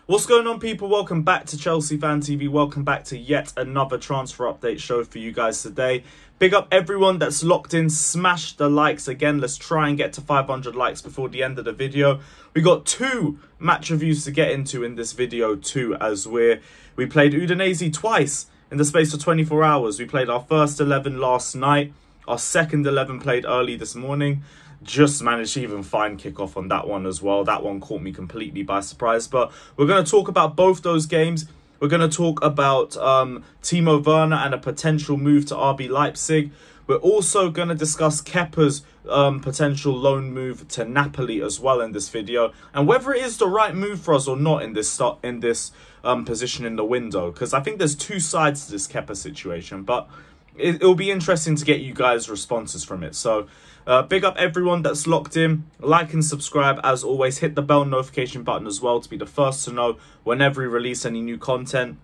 What's going on, people? Welcome back to Chelsea Fan TV. Welcome back to yet another transfer update show for you guys today. Big up everyone that's locked in. Smash the likes again. Let's try and get to 500 likes before the end of the video. We got two match reviews to get into in this video too, as we played Udinese twice in the space of 24 hours. We played our first 11 last night. Our second 11 played early this morning. Just managed to even find kickoff on that one as well. That one caught me completely by surprise. But we're going to talk about both those games. We're going to talk about Timo Werner and a potential move to RB Leipzig. We're also going to discuss Kepa's potential loan move to Napoli as well in this video, and whether it is the right move for us or not in this position in the window. Because I think there's two sides to this Kepa situation, but it'll be interesting to get you guys' responses from it. So big up everyone that's locked in. Like and subscribe as always. Hit the bell notification button as well to be the first to know whenever we release any new content.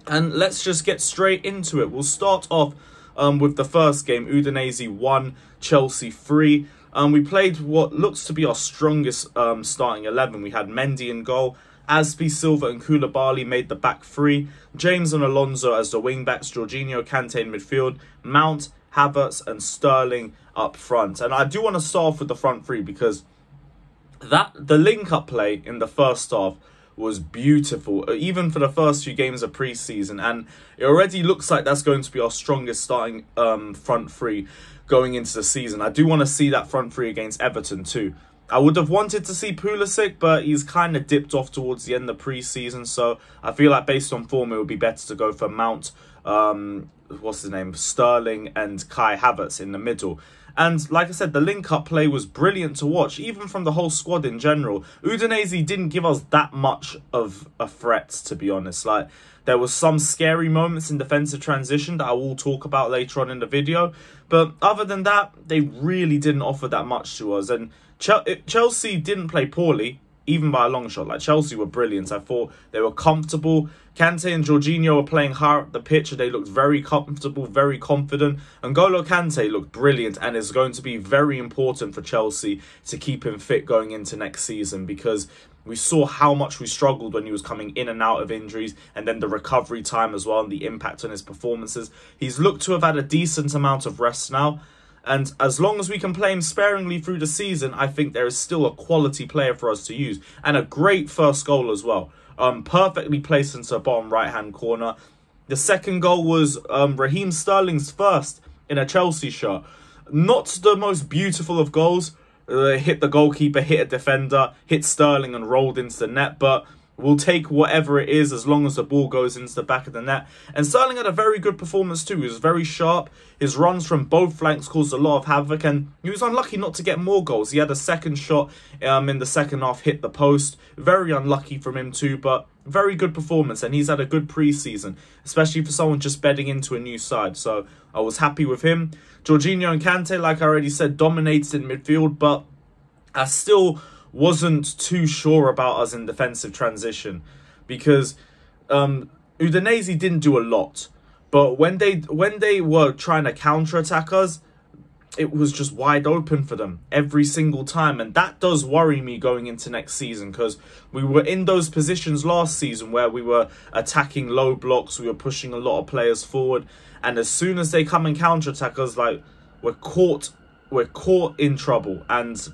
And let's just get straight into it. We'll start off with the first game. Udinese 1, Chelsea 3. We played what looks to be our strongest starting 11. We had Mendy in goal. Aspi, Silva and Koulibaly made the back three. James and Alonso as the wing-backs. Jorginho, Kante in midfield. Mount, Havertz and Sterling up front. And I do want to start off with the front three because the link-up play in the first half was beautiful, even for the first few games of pre-season. And it already looks like that's going to be our strongest starting front three going into the season. I do want to see that front three against Everton too. I would have wanted to see Pulisic, but he's kind of dipped off towards the end of pre-season. So I feel like based on form, it would be better to go for Mount, what's his name, Sterling and Kai Havertz in the middle. And like I said, the link-up play was brilliant to watch, even from the whole squad in general. Udinese didn't give us that much of a threat, to be honest. Like, there was some scary moments in defensive transition that I will talk about later on in the video. But other than that, they really didn't offer that much to us. And Chelsea didn't play poorly, even by a long shot. Like, Chelsea were brilliant. I thought they were comfortable. Kante and Jorginho were playing higher up the pitch. They looked very comfortable, very confident. And N'Golo Kante looked brilliant and is going to be very important for Chelsea to keep him fit going into next season, because we saw how much we struggled when he was coming in and out of injuries, and then the recovery time as well and the impact on his performances. He's looked to have had a decent amount of rest now. And as long as we can play him sparingly through the season, I think there is still a quality player for us to use. And a great first goal as well. Perfectly placed into the bottom right-hand corner. The second goal was Raheem Sterling's first in a Chelsea shirt. Not the most beautiful of goals. Hit the goalkeeper, hit a defender, hit Sterling and rolled into the net. But we'll take whatever it is as long as the ball goes into the back of the net. And Sterling had a very good performance too. He was very sharp. His runs from both flanks caused a lot of havoc, and he was unlucky not to get more goals. He had a second shot in the second half, hit the post. Very unlucky from him too, but very good performance, and he's had a good pre-season, especially for someone just bedding into a new side. So I was happy with him. Jorginho and Kante, like I already said, dominated in midfield, but I still wasn't too sure about us in defensive transition, because Udinese didn't do a lot, but when they were trying to counter-attack us, it was just wide open for them every single time. And that does worry me going into next season, because we were in those positions last season where we were attacking low blocks, we were pushing a lot of players forward, and as soon as they come and counter-attack us, like, we're caught in trouble. And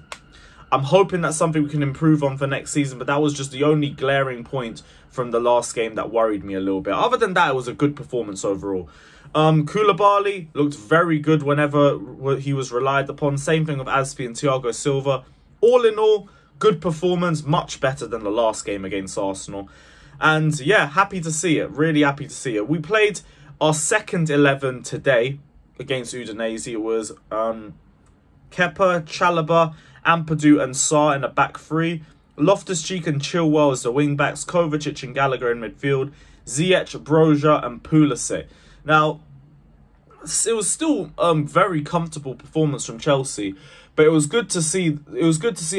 I'm hoping that's something we can improve on for next season, but that was just the only glaring point from the last game that worried me a little bit. Other than that, it was a good performance overall. Koulibaly looked very good whenever he was relied upon. Same thing with Aspi and Thiago Silva. All in all, good performance, much better than the last game against Arsenal. And yeah, happy to see it, really happy to see it. We played our second 11 today against Udinese. It was Kepa, Chalobah, Ampadu and Sarr in a back three. Loftus-Cheek and Chilwell as the wing-backs. Kovacic and Gallagher in midfield. Ziyech, Broja and Pulisic. Now, it was still a very comfortable performance from Chelsea, but it was good to see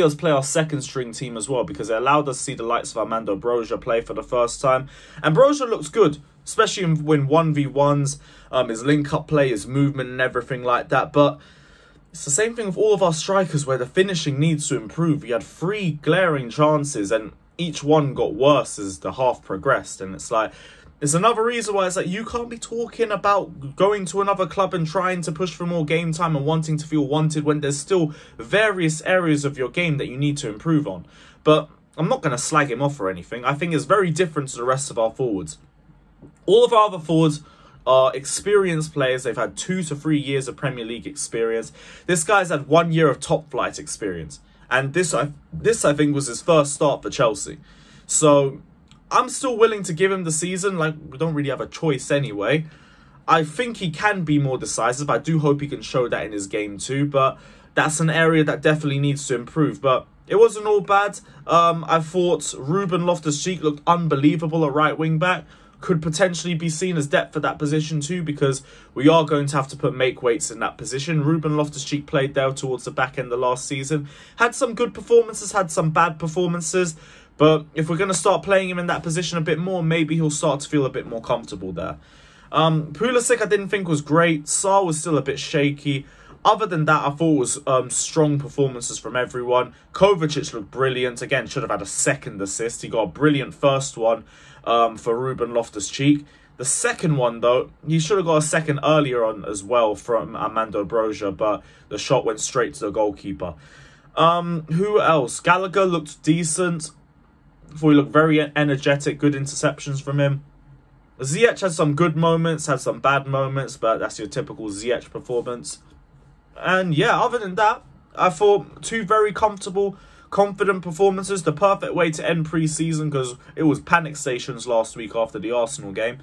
us play our second string team as well, because it allowed us to see the likes of Armando Broja play for the first time. And Broja looks good, especially when 1v1s, his link-up play, his movement and everything like that. But it's the same thing with all of our strikers, where the finishing needs to improve. We had 3 glaring chances, and each one got worse as the half progressed. And it's like, it's another reason why it's like, you can't be talking about going to another club and trying to push for more game time and wanting to feel wanted when there's still various areas of your game that you need to improve on. But I'm not going to slag him off or anything. I think it's very different to the rest of our forwards. All of our other forwards are experienced players. They've had 2 to 3 years of Premier League experience. This guy's had 1 year of top flight experience. And this I think was his first start for Chelsea. So I'm still willing to give him the season. Like, we don't really have a choice anyway. I think he can be more decisive. I do hope he can show that in his game too. But that's an area that definitely needs to improve. But it wasn't all bad. I thought Ruben Loftus-Cheek looked unbelievable at right wing back. Could potentially be seen as depth at that position too, because we are going to have to put make weights in that position. Ruben Loftus-Cheek played there towards the back end of last season. Had some good performances, had some bad performances. But if we're going to start playing him in that position a bit more, maybe he'll start to feel a bit more comfortable there. Pulisic I didn't think was great. Sarr was still a bit shaky. Other than that, I thought it was strong performances from everyone. Kovacic looked brilliant. Again, should have had a second assist. He got a brilliant first one for Ruben Loftus-Cheek. The second one, though, he should have got a second earlier on as well from Armando Broja, but the shot went straight to the goalkeeper. Who else? Gallagher looked decent. I thought he looked very energetic. Good interceptions from him. Ziyech had some good moments, had some bad moments, but that's your typical Ziyech performance. And yeah, other than that, I thought 2 very comfortable, confident performances. The perfect way to end pre-season, because it was panic stations last week after the Arsenal game.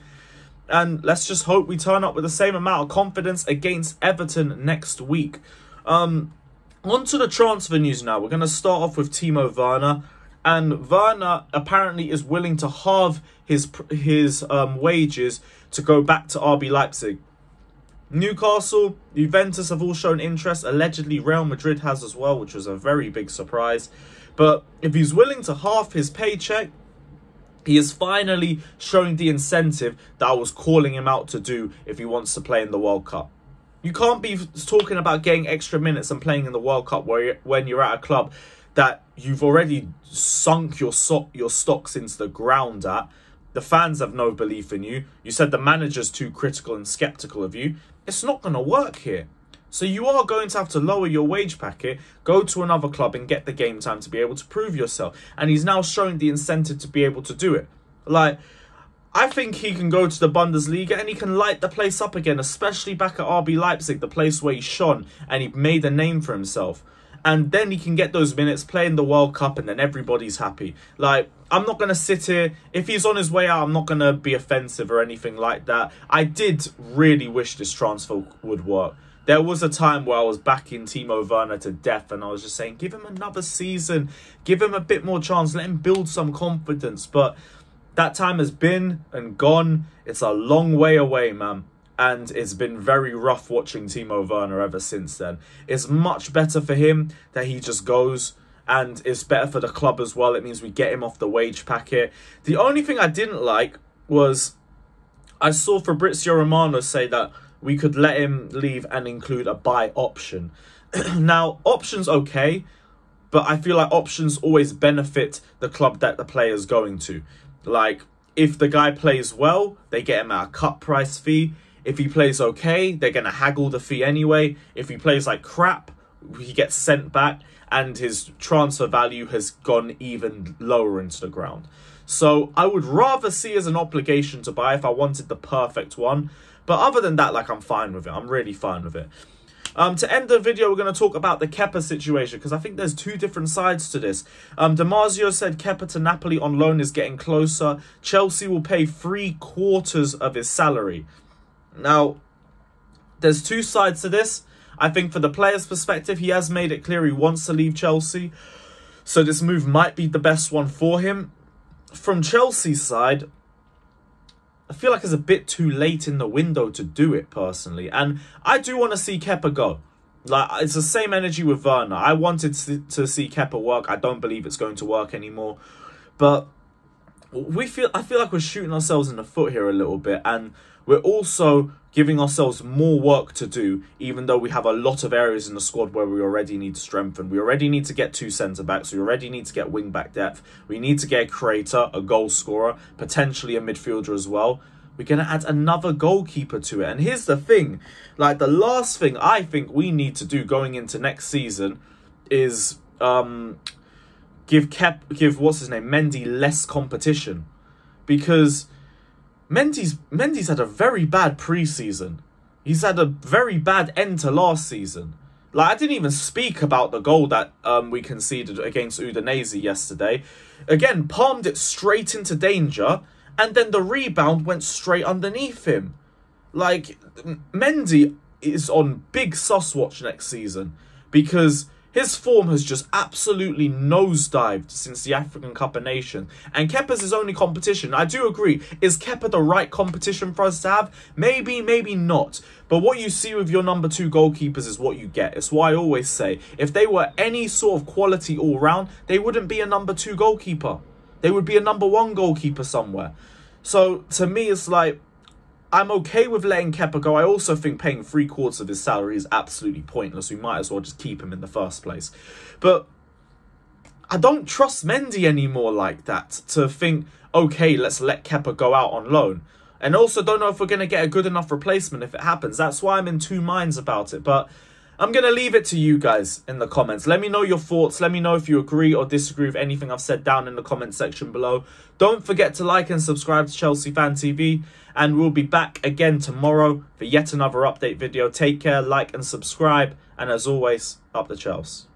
And let's just hope we turn up with the same amount of confidence against Everton next week. On to the transfer news now. We're going to start off with Timo Werner. And Werner apparently is willing to halve his wages to go back to RB Leipzig. Newcastle, Juventus have all shown interest. Allegedly, Real Madrid has as well, which was a very big surprise. But if he's willing to half his paycheck, he is finally showing the incentive that I was calling him out to do if he wants to play in the World Cup. You can't be talking about getting extra minutes and playing in the World Cup when you're at a club that you've already sunk your stocks into the ground at. The fans have no belief in you. You said the manager's too critical and sceptical of you. It's not going to work here. So you are going to have to lower your wage packet, go to another club and get the game time to be able to prove yourself. And he's now showing the incentive to be able to do it. Like, I think he can go to the Bundesliga and he can light the place up again, especially back at RB Leipzig, the place where he shone and he made a name for himself. And then he can get those minutes, play in the World Cup, and then everybody's happy. Like, I'm not going to sit here. If he's on his way out, I'm not going to be offensive or anything like that. I did really wish this transfer would work. There was a time where I was backing Timo Werner to death, and I was just saying, give him another season. Give him a bit more chance. Let him build some confidence. But that time has been and gone. It's a long way away, man. And it's been very rough watching Timo Werner ever since then. It's much better for him that he just goes, and it's better for the club as well. It means we get him off the wage packet. The only thing I didn't like was I saw Fabrizio Romano say that we could let him leave and include a buy option. Now, options okay, but I feel like options always benefit the club that the player's going to. Like, if the guy plays well, they get him at a cut price fee. If he plays okay, they're going to haggle the fee anyway. If he plays like crap, he gets sent back and his transfer value has gone even lower into the ground. So I would rather see as an obligation to buy if I wanted the perfect one. But other than that, like, I'm fine with it. I'm really fine with it. To end the video, we're going to talk about the Kepa situation, because I think there's 2 different sides to this. Damasio said Kepa to Napoli on loan is getting closer. Chelsea will pay 3/4 of his salary. Now, there's 2 sides to this. I think for the player's perspective, he has made it clear he wants to leave Chelsea. So this move might be the best one for him. From Chelsea's side, I feel like it's a bit too late in the window to do it, personally. And I do want to see Kepa go. Like, it's the same energy with Werner. I wanted to see Kepa work. I don't believe it's going to work anymore. But I feel like we're shooting ourselves in the foot here a little bit. And we're also giving ourselves more work to do, even though we have a lot of areas in the squad where we already need to strengthen. We already need to get 2 centre-backs. We already need to get wing-back depth. We need to get a creator, a goal scorer, potentially a midfielder as well. We're going to add another goalkeeper to it. And here's the thing. Like, the last thing I think we need to do going into next season is give what's his name, Mendy, less competition. Because Mendy's had a very bad pre-season. He's had a very bad end to last season. Like, I didn't even speak about the goal that we conceded against Udinese yesterday. Again, palmed it straight into danger, and then the rebound went straight underneath him. Like, Mendy is on big sus watch next season, because his form has just absolutely nosedived since the African Cup of Nations. And Kepa's his only competition. I do agree. Is Kepa the right competition for us to have? Maybe, maybe not. But what you see with your number 2 goalkeepers is what you get. It's why I always say, if they were any sort of quality all round, they wouldn't be a number 2 goalkeeper. They would be a number 1 goalkeeper somewhere. So, to me, it's like, I'm okay with letting Kepa go. I also think paying 3/4 of his salary is absolutely pointless. We might as well just keep him in the first place. But I don't trust Mendy anymore like that to think, okay, let's let Kepa go out on loan. And also don't know if we're going to get a good enough replacement if it happens. That's why I'm in 2 minds about it. But I'm going to leave it to you guys in the comments. Let me know your thoughts. Let me know if you agree or disagree with anything I've said down in the comment section below. Don't forget to like and subscribe to Chelsea Fan TV. And we'll be back again tomorrow for yet another update video. Take care, like and subscribe. And as always, up the Chelsea.